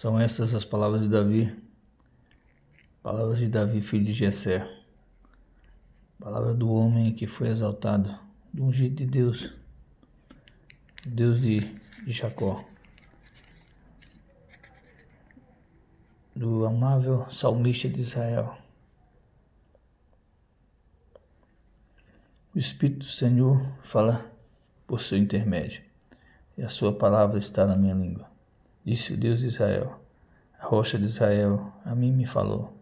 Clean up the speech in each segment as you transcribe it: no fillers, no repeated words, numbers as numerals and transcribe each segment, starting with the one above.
São essas as palavras de Davi, filho de Jessé, palavra do homem que foi exaltado, do ungido de Deus, Deus de Jacó, do amável salmista de Israel. O Espírito do Senhor fala por seu intermédio, e a sua palavra está na minha língua. Disse o Deus de Israel, a rocha de Israel, a mim me falou,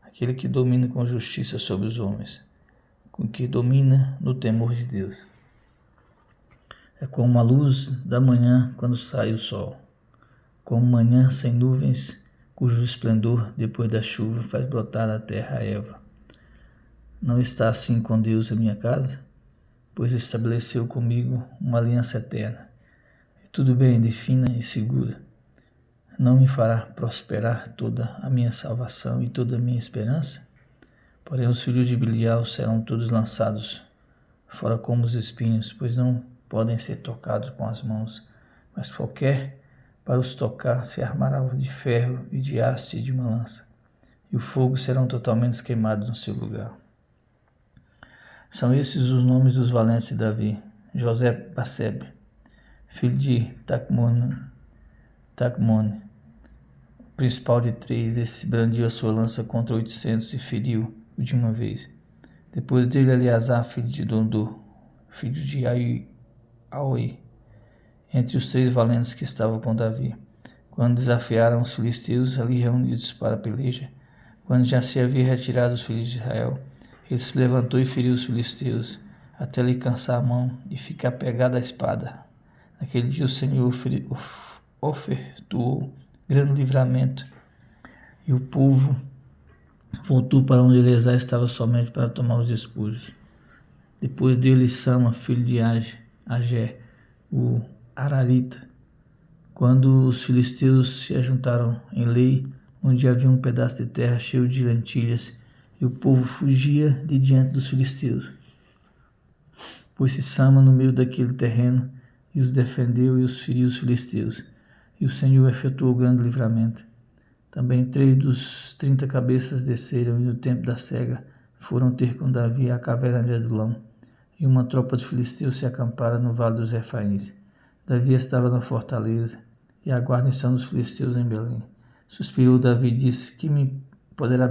aquele que domina com justiça sobre os homens, com que domina no temor de Deus. É como a luz da manhã quando sai o sol, como manhã sem nuvens, cujo esplendor, depois da chuva, faz brotar da terra a erva. Não está assim com Deus a minha casa? Pois estabeleceu comigo uma aliança eterna. E tudo bem, defina e segura. Não me fará prosperar toda a minha salvação e toda a minha esperança? Porém os filhos de Belial serão todos lançados fora como os espinhos, pois não podem ser tocados com as mãos, mas qualquer para os tocar se armará de ferro e de haste de uma lança, e o fogo serão totalmente queimados no seu lugar. São esses os nomes dos valentes de Davi: José-Baseb, filho de Tacmone, o principal de 3, esse brandiu a sua lança contra 800 e feriu-o de uma vez. Depois dele, Eleazar, filho de Dondô, filho de Aoi, entre os 3 valentes que estavam com Davi, quando desafiaram os filisteus ali reunidos para a peleja, quando já se havia retirado os filhos de Israel, ele se levantou e feriu os filisteus, até lhe cansar a mão e ficar pegado à espada. Naquele dia o Senhor ofertou grande livramento, e o povo voltou para onde Eleazar estava somente para tomar os despojos. Depois dele, Sama, filho de Agé, o Ararita, quando os filisteus se ajuntaram em Lei, onde havia um pedaço de terra cheio de lentilhas, e o povo fugia de diante dos filisteus. Pôs-se Sama no meio daquele terreno, e os defendeu e os feriu os filisteus, e o Senhor efetuou grande livramento. Também 3 dos 30 cabeças desceram, e no tempo da cega foram ter com Davi à caverna de Adulão, e uma tropa de filisteus se acampara no vale dos Refaíns. Davi estava na fortaleza, e a guarnição dos filisteus em Belém. Suspirou Davi e disse: que me poderá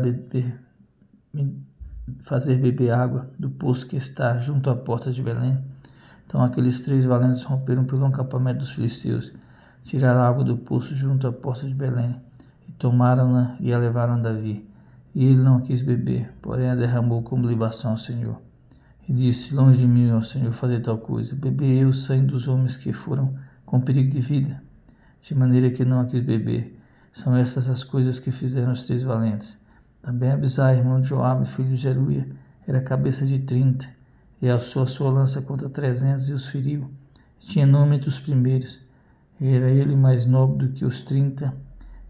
fazer beber água do poço que está junto à porta de Belém? Então aqueles 3 valentes romperam pelo acampamento dos filisteus, tiraram a água do poço junto à porta de Belém, e tomaram-na e a levaram a Davi. E ele não quis beber, porém a derramou como libação ao Senhor. E disse: longe de mim, ó Senhor, fazer tal coisa, beber eu o sangue dos homens que foram com perigo de vida? De maneira que não a quis beber. São essas as coisas que fizeram os 3 valentes. Também Abisai, irmão de Joabe, filho de Zeruia, era cabeça de 30, e alçou a sua lança contra 300 e os feriu. Tinha nome entre os primeiros, e era ele mais nobre do que os 30,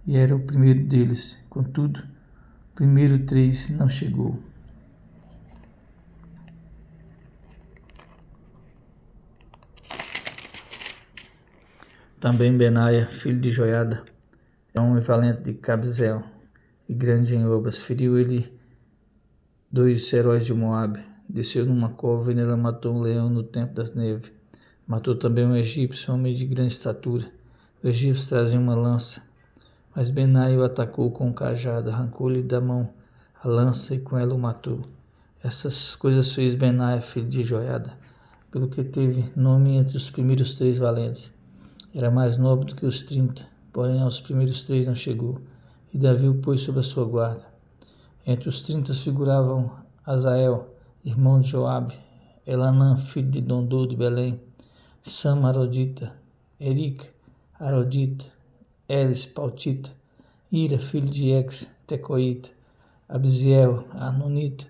e era o primeiro deles. Contudo, o primeiro 3 não chegou. Também Benaia, filho de Joiada, é um homem valente de Cabzel e grande em obras. Feriu ele 2 heróis de Moabe. Desceu numa cova e nela matou um leão no tempo das neves. Matou também um egípcio, homem de grande estatura. O egípcio trazia uma lança, mas Benaia o atacou com um cajado, arrancou-lhe da mão a lança e com ela o matou. Essas coisas fez Benaia, filho de Joiada, pelo que teve nome entre os primeiros 3 valentes. Era mais nobre do que os 30, porém aos primeiros 3 não chegou, e Davi o pôs sob a sua guarda. Entre os 30 figuravam Azael, irmão de Joabe, Elanã, filho de Dondô de Belém, Sama Arodita, Erica Arodita, Elis Pautita, Ira, filho de Tecoíta, Abziel, Anonita,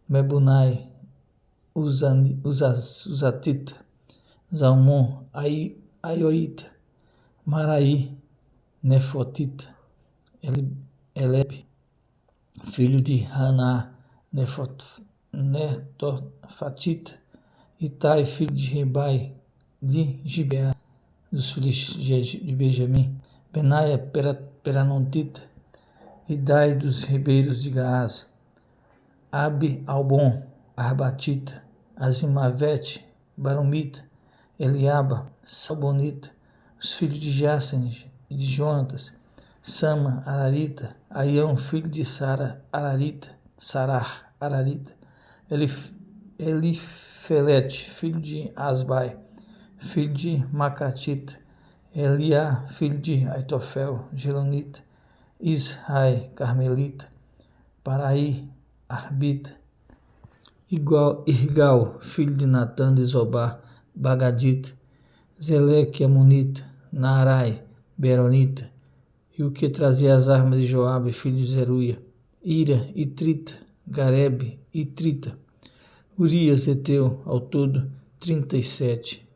Mebunai, Uzatita, Zalmon, Aioita, Maraí, Nefotita, Eleb, filho de Haná, Netofatita, Itai, filho de Ribai, de Gibeá, dos filhos de Benjamim, Benaia Peranontita, Idai dos ribeiros de Gaás, Abi Albon, Arbatita, Azimavete, Barumita, Eliaba, Salbonita, os filhos de Jácenes e de Jonatas, Sama, Ararita, Aião, filho de Sara, Ararita, Sarar, Ararita, Elifelete, filho de Asbai, filho de Macatita, Eliá, filho de Aitofel, Gelonita, Israi, Carmelita, Paraí, Arbita, Irgal, filho de Natã de Zobá, Bagadita, Zeleque, Amonita, Naarai, Beronita, e o que trazia as armas de Joabe, filho de Zeruia, Ira, Itrita, Garebe, Itrita, Urias, Eteu, ao todo 37.